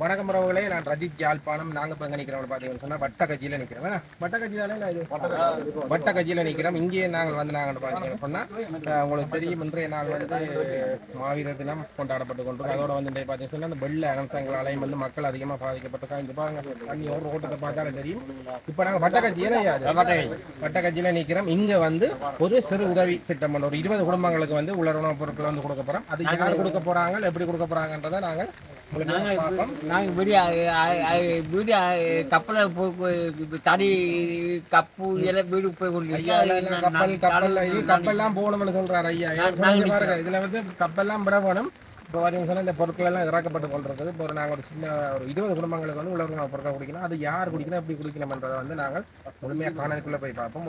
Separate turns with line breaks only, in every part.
வணக்கம் உறவுகளே, நான் ரஜித் யாழ்ப்பாணம். நாங்கள் இப்போ எங்கே நிற்கிறோம் பார்த்தீங்கன்னு சொன்னால் வட்டக்கட்சியில் நிற்கிறோம். வட்டக்கட்சி தானே இது வட்டக்கட்சியில் நிற்கிறோம். இங்கே நாங்கள் பார்த்தீங்கன்னு சொன்னால் உங்களுக்கு தெரியும், இன்றைய நாள் மாவீரர் தினம் கொண்டாடப்பட்டு கொண்டிருக்கோம். அதோட இன்றைய பார்த்தீங்கன்னு சொன்னால் அந்த வெள்ள அனர்த்தங்களாலையும் மக்கள் அதிகமாக பாதிக்கப்பட்டிருக்காங்க. இந்த பாருங்க, தண்ணி ஒரு ஓட்டத்தை பார்த்தாலே தெரியும். இப்போ நாங்கள் வட்டக்கட்சியில் நிற்கிறோம். இங்கே ஒரு சிறு உதவி திட்டம் ஒரு 20 குடும்பங்களுக்கு உலர் பொருட்கள் கொடுக்க போகிறோம். அது யார் கொடுக்க போகிறாங்க, எப்படி கொடுக்க போகிறாங்கன்றதை நாங்கள்
கப்பல தடி கப்பு இதெல்லாம் வீடு போய்
கப்பல்லாம் போகணும்னு சொல்றாரு ஐயா. இதுல கப்பல்லாம் விட போகணும். இப்போ பார்த்தீங்கன்னா இந்த பொருட்கள் எல்லாம் இறக்கப்பட்டு கொண்டிருக்குது. இப்போ நாங்கள் ஒரு சின்ன ஒரு 20 குடும்பங்களுக்கு உலக பொருட்கள் குடிக்கணும். அது யார் குடிக்கணும், எப்படி குடிக்கணும்ன்றதை நாங்கள் முழுமையாக காணொலிக்குள்ள போய் பார்ப்போம்.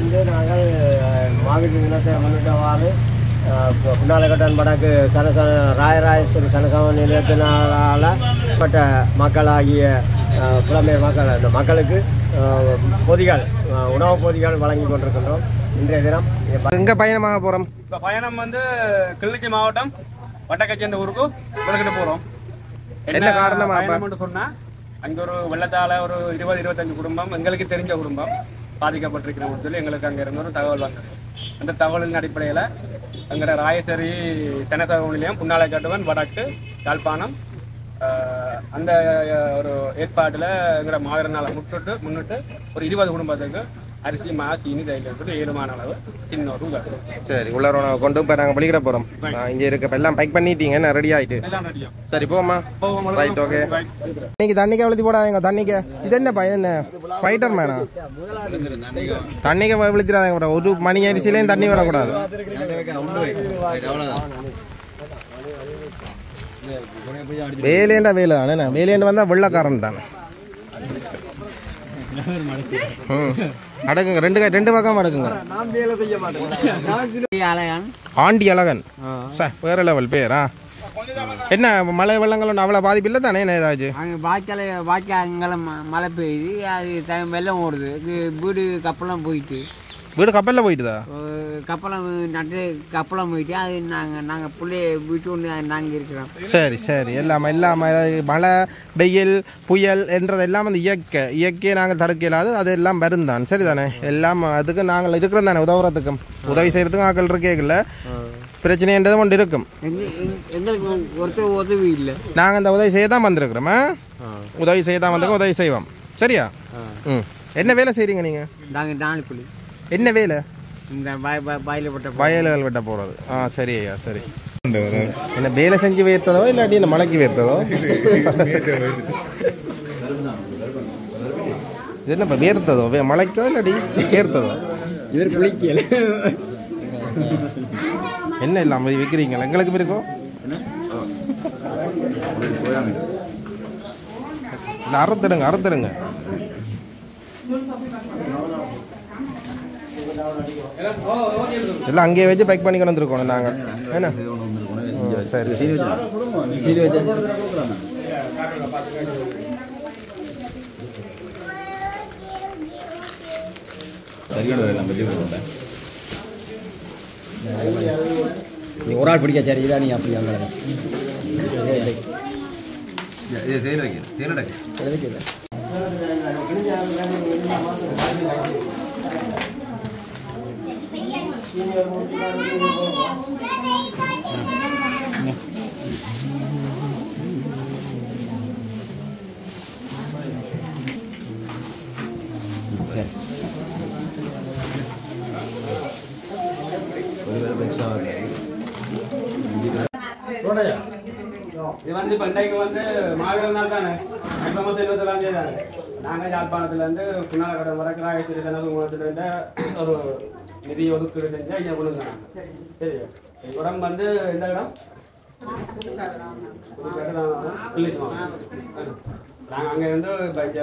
இதில் நாங்கள் மாவீரர் தினத்தை முன்னிட்டவாறு புன்னாலக்கட்டன் வடக்கு ராயராஜேஸ்வரி சனசம நிலையத்தினால பட்ட மக்களாகிய புலமை மக்கள் அந்த மக்களுக்கு பொதிகள் உணவுப் பொதிகள் வழங்கி கொண்டிருக்கின்றோம். இன்றைய தினம்
எங்கே பயணமாக போகிறோம்?
இப்போ பயணம் கிளிநொச்சி மாவட்டம் வட்டக்கச்சி என்ற ஊருக்கு விளக்கிட்டு போகிறோம்.
என்ன காரணமாக
சொன்னால் அங்கே ஒரு வெள்ளத்தால் ஒரு 20-25 குடும்பம் எங்களுக்கு தெரிஞ்ச குடும்பம் பாதிக்கப்பட்டிருக்கிறோம்னு சொல்லி எங்களுக்கு அங்கே இருந்து ஒரு தகவல் வந்தது. அந்த தகவலின் அடிப்படையில் அங்கே ராயேஸ்வரி சனசம நிலையம் புன்னாலக்கட்டுவன் வடக்கு யாழ்ப்பாணம் அந்த ஒரு ஏற்பாட்டில் எங்களோட மாவீரர் நாளை முன்னிட்டு ஒரு 20 குடும்பத்துக்கு அரிசி சீனி தைக்கிறது 7 அளவு சின்ன ஒரு உதவி.
சரி, உள்ளார கொண்டு இப்போ நாங்கள் பலிக்கிற போகிறோம். இங்கே இருக்க எல்லாம் பேக் பண்ணிட்டீங்க, நான் ரெடி ஆகிட்டு. சரி போமா. Right, okay. இன்னைக்கு தண்ணிக்கு அழுத்தி போடாதீங்க. தண்ணிக்கு இது என்ன பையன், என்ன ஸ்பைடர் மேனா? தண்ணிக்கு விழுத்திடாதீங்க. ஒரு மணி அரிசியிலையும் தண்ணி விடக்கூடாது. வேலேண்டா வேலை தானே. வேலேண்டு வந்தால் வெள்ளக்காரன் தானே. அடக்குங்க, ரெண்டு பக்கம் அடக்குங்க. ஆண்டி அழகன் சார், வேற லெவல் பேரா. என்ன மழை வெள்ளங்கள் அவ்வளோ பாதிப்பு இல்லை தானே? என்ன ஏதாச்சும்
வாய்க்கால் மழை பெய்யுது, அது வெள்ளம் ஓடுது, வீடு கப்பலாம் போயிட்டு.
வீடு கப்பலில் போயிட்டுதா?
கப்பலம் நட்டு கப்பலம் போயிட்டு அது நாங்கள் பிள்ளைய வீட்டு ஒன்று நாங்கள் இருக்கிறோம்.
சரி எல்லாம் மழை வெயில் புயல் என்றது எல்லாம் இயற்கையை நாங்கள் தடுக்க இல்லாது அது எல்லாம் வருந்தான். சரி தானே? எல்லாம் அதுக்கு நாங்கள் இருக்கிறோம் தானே, உதவுறதுக்கும் உதவி செய்கிறதுக்கும் ஆக்கள் இருக்கேக்கல. பிரச்சனைன்றது ஒன்று இருக்கும்.
எங்களுக்கு ஒருத்தர் உதவி இல்லை.
நாங்கள் இந்த உதவி செய்ய தான் வந்திருக்கிறோம். உதவி செய்ய தான் வந்திருக்கோம், உதவி செய்வோம். சரியா? என்ன வேலை செய்கிறீங்க நீங்கள்?
நாங்கள் நாளைக்குள்ளி
என்ன வேலை?
இந்த
வயல்கள் வெட்ட போகிறது. சரி ஐயா, சரி. என்ன வேலை செஞ்சு வேர்த்ததோ இல்லாட்டி இந்த மலைக்கு வேர்த்ததோ? இது என்ன இப்போ வேர்த்ததோ? மலைக்கோ இல்லாட்டி வேர்த்ததோ?
இவர் குளிக்கல.
என்ன இல்லாமல் விற்கிறீங்களா? எங்களுக்கு இருக்கோ இல்லை, அறுத்துடுங்க. எல்லாம் அங்கேயே வச்சு பேக் பண்ணி கொண்டிருக்கோம் நாங்கள். என்ன சரி
நீ ஒரு ஆள் பிடிக்க சரி தான். நீ அப்படி
இது பண்டைக்கு மாவீரர் நாள் தானே. இப்போ 27 தானே. நாங்கள் யாழ்ப்பாணத்துலேருந்து புன்னாலக்கட்டன் வடக்கு ராயேஸ்வரி சனசம ஒரு நிதி ஒதுக்கீடு செஞ்சால் இங்கே கொடுங்க. சரி, இடம் எந்த இடம்? நாங்கள் அங்கே இருந்து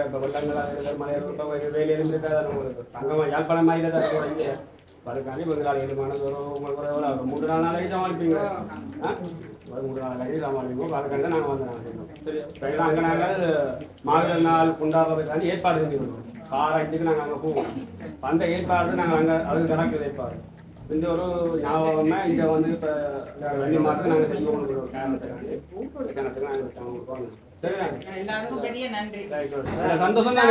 இப்போ வெள்ளங்கள் மலையில் வேலையிலும் இருக்காது உங்களுக்கு. அங்கே யாழ்ப்பாணம் மாதிரி தான் இங்கே அதுக்காண்டி எங்களால் 7 மணி தூரம் உங்களுக்கு எவ்வளோ 3-4 நாளைக்கு சமாளிப்பீங்க. 3-4 நாளைக்கு சமாளிப்போம். அதுக்காண்டி தான் நாங்கள் வந்தோம். சரி, அங்கே நாங்கள் மாவீரர் நாள் கொண்டாடுறதுக்காண்டி ஏற்பாடு செஞ்சுருக்கோம். பாராட்டுக்கு நாங்கள் அங்கே போவோம். அந்த ஏற்பாடு நாங்கள் அங்கே அது நடக்குது ஏற்பாடு. இந்த ஒரு ஞாபகம்னா இங்கே வந்து இப்போ 2 மாதத்துக்கு நாங்கள் செய்வோம் ஒரு காரணத்துக்காண்டி கணத்துக்கு நாங்கள் கொடுப்போம். சரிதாங்க,
எல்லாருக்கும் பெரிய நன்றி.
சந்தோஷம் தான்.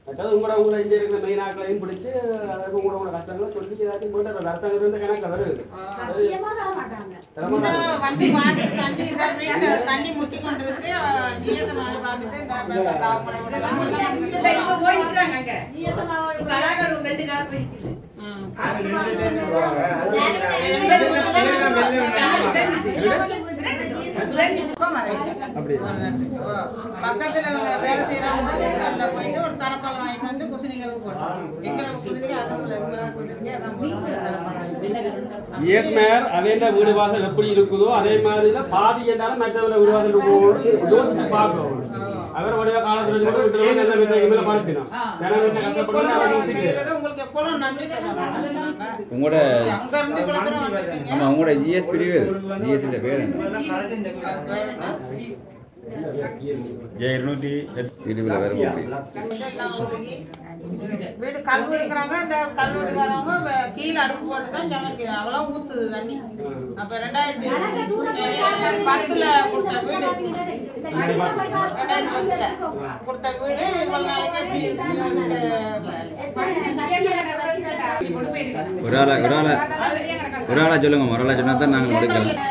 இல்லை உங்களோட இங்கே இருக்கிற மெயின் ஆக்களையும் பிடிச்சி அதுக்கு உங்களோட கஷ்டங்களை சொல்லி ஏதாச்சும் போட்டு அர்த்தங்கள் இருந்து கணக்கு வருது.
வண்டி பார்த்துட்டு தண்ணி முட்டி கொண்டு இருக்கு. ஜிஎஸ்எம் பார்த்துட்டு பக்கத்துல வேலை செய்யறவங்க போயிட்டு ஒரு தரப்பால் வாங்கிட்டு வந்து குசினிகளுக்கு போடுறோம். எங்களுக்கு குசினிக்கு அதுக்குள்ள குசினிக்கு
ஏஸ்மேர் அதே வீடு வாசல் எப்படி இருக்குதோ அதே மாதிரி தான் பாதி என்றாலும் மற்றவங்க வீடு வாசல் யோசிச்சு பார்க்கணும். அவர் உடைய காலத்துல
உங்களோட ஜிஎஸ் பிரிவு ஜிஎஸ் பேர் ஜெய220 வேற
வீடு கல் எடுக்கிறாங்க. இந்த கல் எடுக்கிறவங்க கீழே அடுப்பு போட்டு தான் சமைக்கிறாங்க. அவ்வளோ ஊத்துது தண்ணி. அப்ப 2010 கொடுத்த வீடு, 2010 கொடுத்த வீடு இவ்வளவு நாளைக்கு
ஒரு ஆளா சொல்லுங்க. ஒரு ஆளா சொன்னா தான் நாங்கள் எடுக்கலாம்.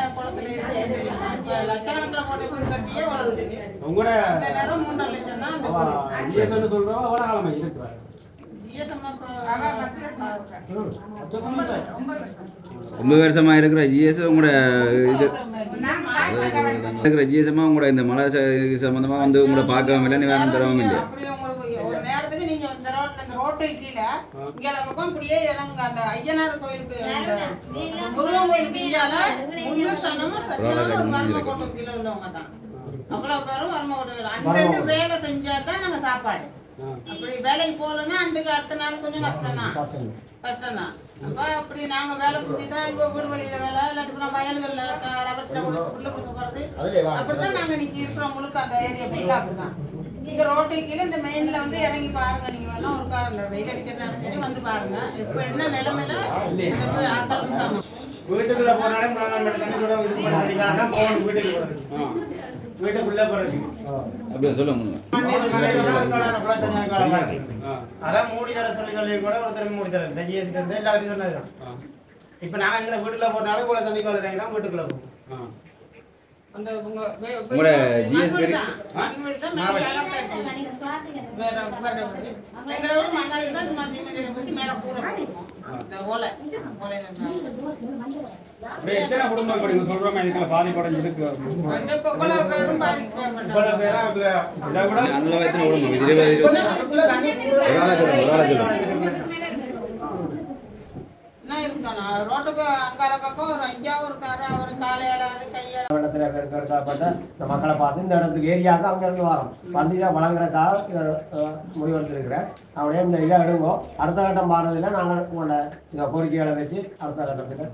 லட்சக்கணக்கில் போட்டு வீடு கட்டியே வளருது.
உங்களோட
இந்த நேரம் 3.5 லட்சம் தான் அந்த
சொல்றோம். அவ்வளோ காலமா இருக்கு.
ரொம்ப வருஷமா இருக்கிற ஜிஎஸ் உங்களோட இது இருக்கிற ஜிஎஸ்மா உங்களோட இந்த மலை சம்பந்தமா வந்து உங்களோட பார்க்கவும் இல்லை, நிவாரணம் தரவும் இல்லை.
ஒரு நேரத்துக்கு நீங்க இந்த ரோட்டு கீழே இங்க பக்கம் இப்படியே இறங்க அந்த ஐயனார் கோயிலுக்கு முருகன் கோயிலுக்கு இங்கால கீழே உள்ளவங்க தான் அவ்வளவு பேரும் அன்றைக்கு வேலை செஞ்சா தான் நாங்க சாப்பாடு. அப்படி வேலைக்கு போகலன்னா அன்றைக்கு அடுத்த நாள் கொஞ்சம் கஷ்டம் தான். அப்ப அப்படி நாங்க வேலை செஞ்சுதான் இப்போ வீடு வழியில வேலை இல்லாட்டி வயல்கள்ல ரப்பர் உள்ள கொடுக்க போறது அப்படிதான் நாங்க இன்னைக்கு இருக்கிறோம். முழுக்க அந்த ஏரியா ஃபுல்லா அப்படிதான். இந்த ரோட்டு கீழே இந்த மெயின்ல வந்து இறங்கி பாருங்க. நீங்க வேணா ஒரு கார்ல வெயில் அடிக்கிறதாலும் வந்து பாருங்க. இப்ப என்ன நிலைமையில ஆக்கள்
வீட்டுக்குள்ள போனாலும் வீட்டுக்குள்ள போறது
அப்படியே சொல்லுங்க.
அதான் மூடி தர சொல்லி கூட ஒருத்தர் மூடி தர எல்லாத்தையும் சொன்னது. இப்ப நாங்க எங்க வீட்டுல போனாலும் கூட தண்ணி காலம் வீட்டுக்குள்ள போவோம்.
உங்களோட ஜிஎஸ் பேர்
எத்தனை குடும்பம் சொல்றோம் இதுக்குள்ள பாதிப்படைஞ்சு இருக்கு.
ரோட்டுக்கு அங்கால பக்கம் ஒரு 5 இருக்காரு. அவர் காலையில
மக்களை பார்த்து இந்த இடத்துக்கு ஏரியாவுக்கு அங்க இருந்து வரோம் வந்து தான் வழங்குறதுக்காக முடிவெடுத்திருக்கிறேன். அப்படியே இந்த இதை எடுங்கோ. அடுத்த கட்டம் பாடுறதுல நாங்கள் உங்களோட இந்த கோரிக்கைகளை வச்சு அடுத்த கட்டத்துக்கு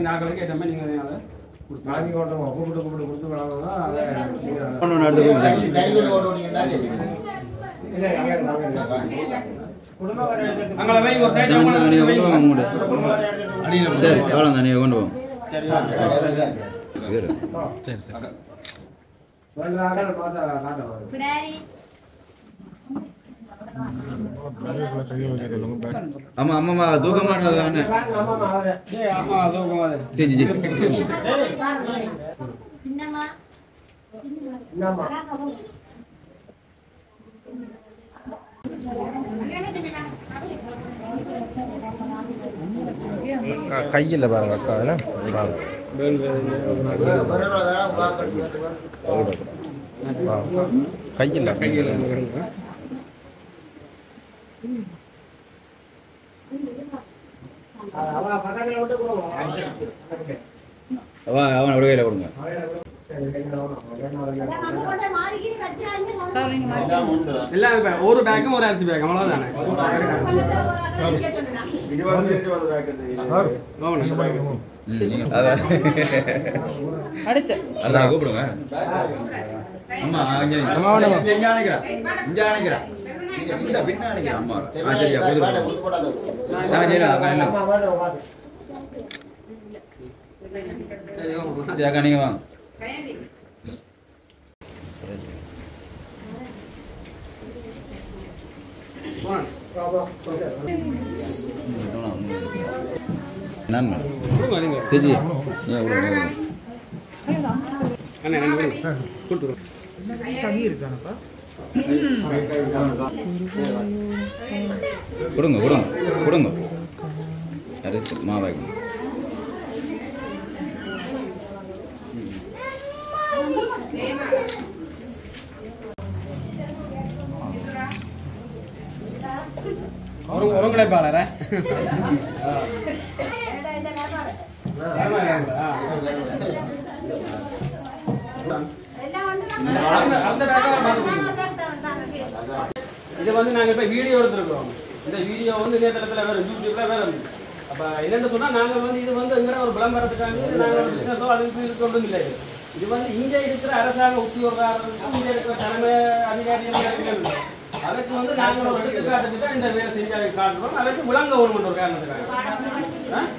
நாங்களுக்கு ஏற்ற மாதிரி நீங்க
சரி எவ்வளோங்க நீங்கள் கொண்டு போவோம். ஆமா ஆமாம்மா தூக்கம் மாட்டாங்க. சரி சரி
கையில் பாருங்க அக்கா கையில்
அவன் ஒரு கையில் கொடுங்க.
எல்லாம் ஒரு பேக்கும் ஒரு அரிசி பேக் அவ்வளோதானே.
அதான் கூப்பிடுங்க அம்மா அம்மா நினைக்கிறேன் அம்மா சரியா சரிக்கா நீங்க வாங்க சேச்சி கொடுங்க கொடுங்க கொடுங்க மாவாய்க்கு
ஒருங்கிணைப்பாளர இது வந்து நாங்க இப்ப வீடியோ எடுத்துருக்கோம். இந்த வீடியோ வந்து இணையதளத்துல வேற யூடியூப்ல வேற அப்ப என்னன்னு சொன்னா நாங்க வந்து இது வந்து எங்கட ஒரு விளம்பரத்துக்காக நாங்க ஒரு பிசினஸோ அதுக்கு இது ஒன்றும் இல்லை. இது வந்து இங்க இருக்கிற அரசாங்க உத்தியோகர்களுக்கும் இங்க இருக்கிற தலைமை அதிகாரிகள் அதுக்கு வந்து நாங்கள் ஒரு எடுத்துக்காட்டுக்கு தான் இந்த வேலை செஞ்சு காட்டுறோம். அதுக்கு விளங்க ஒரு காரணத்துக்காக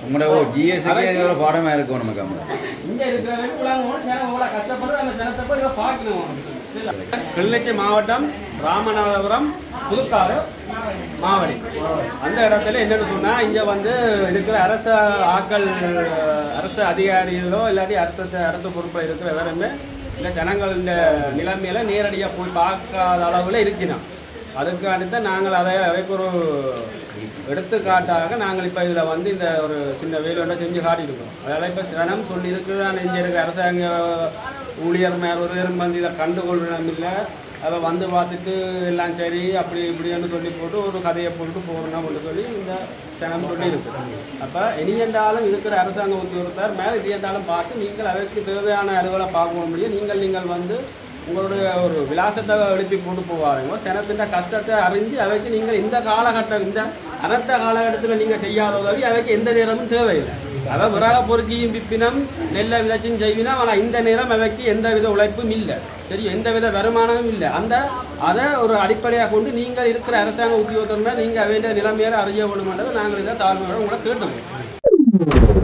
உங்களோட ஜிஎஸ்க்கு ஒரு பாடமா இருக்கும் நமக்கு
இங்க இருக்கிறவங்க விளங்கணும் ஜனம் எவ்வளோ கஷ்டப்படுறது அந்த ஜனத்தை போய் இதை பார்க்கணும். கிளிநொச்சி மாவட்டம் ராமநாதபுரம் புதுக்காடு மாவடி அந்த இடத்துல என்னன்னு சொன்னா இங்க வந்து இருக்கிற அரசு அரசு அதிகாரிகளோ இல்லாட்டி அரசு பொறுப்பில் இருக்கிற எல்லாருமே இந்த ஜனங்கள் இந்த நிலைமையில நேரடியாக போய் பார்க்காத அளவில் இருக்கணும். அதுக்காகத்தான் நாங்கள் அதைக்கு ஒரு எடுத்துக்காட்டாக நாங்கள் இப்போ இதில் வந்து இந்த ஒரு சின்ன வேலை செஞ்சு காட்டியிருக்கோம். அதனால் இப்போ ஜனம் சொல்லி இருக்குதான் இங்கே இருக்கிற அரசாங்க ஊழியர் மேல் ஒருவரும் வந்து இதை கண்டுகொள்ளணும் இல்லை அதை வந்து பார்த்துட்டு எல்லாம் சரி அப்படி இப்படின்னு சொல்லி போட்டு ஒரு கதையை போட்டு போகணும் கொண்டு சொல்லி இந்த ஜனம் சொல்லி இருக்குது. அப்போ இனி என்றாலும் இருக்கிற அரசாங்க உத்தியோகத்தார் மேலே இது என்றாலும் பார்த்து நீங்கள் அதற்கு தேவையான அறிவுகளை பார்க்க முடியும். நீங்கள் வந்து உங்களுடைய ஒரு விலாசத்தை எழுப்பி கொண்டு போவாருங்க ஜனத்தின் கஷ்டத்தை அறிஞ்சு அவைக்கு நீங்கள் இந்த காலகட்டம் இந்த அனர்த்த காலகட்டத்தில் நீங்கள் செய்யாத உதவி அவைக்கு எந்த நேரமும் தேவையில்லை. அதை விறக பொறுக்கியும் பிப்பினம் நெல்லை விதைச்சும் செய்வினா ஆனால் இந்த நேரம் அவைக்கு எந்த வித உழைப்பும் இல்லை, சரி எந்த வித வருமானமும் இல்லை. அதை ஒரு அடிப்படையாக கொண்டு நீங்கள் இருக்கிற அரசாங்க உத்தியோகத்தோட நீங்கள் அவைய நிலைமையாக அறிய வேணுமென்றது நாங்கள் இதை தாழ்மையோட உங்களை கேட்டுக்கோம்.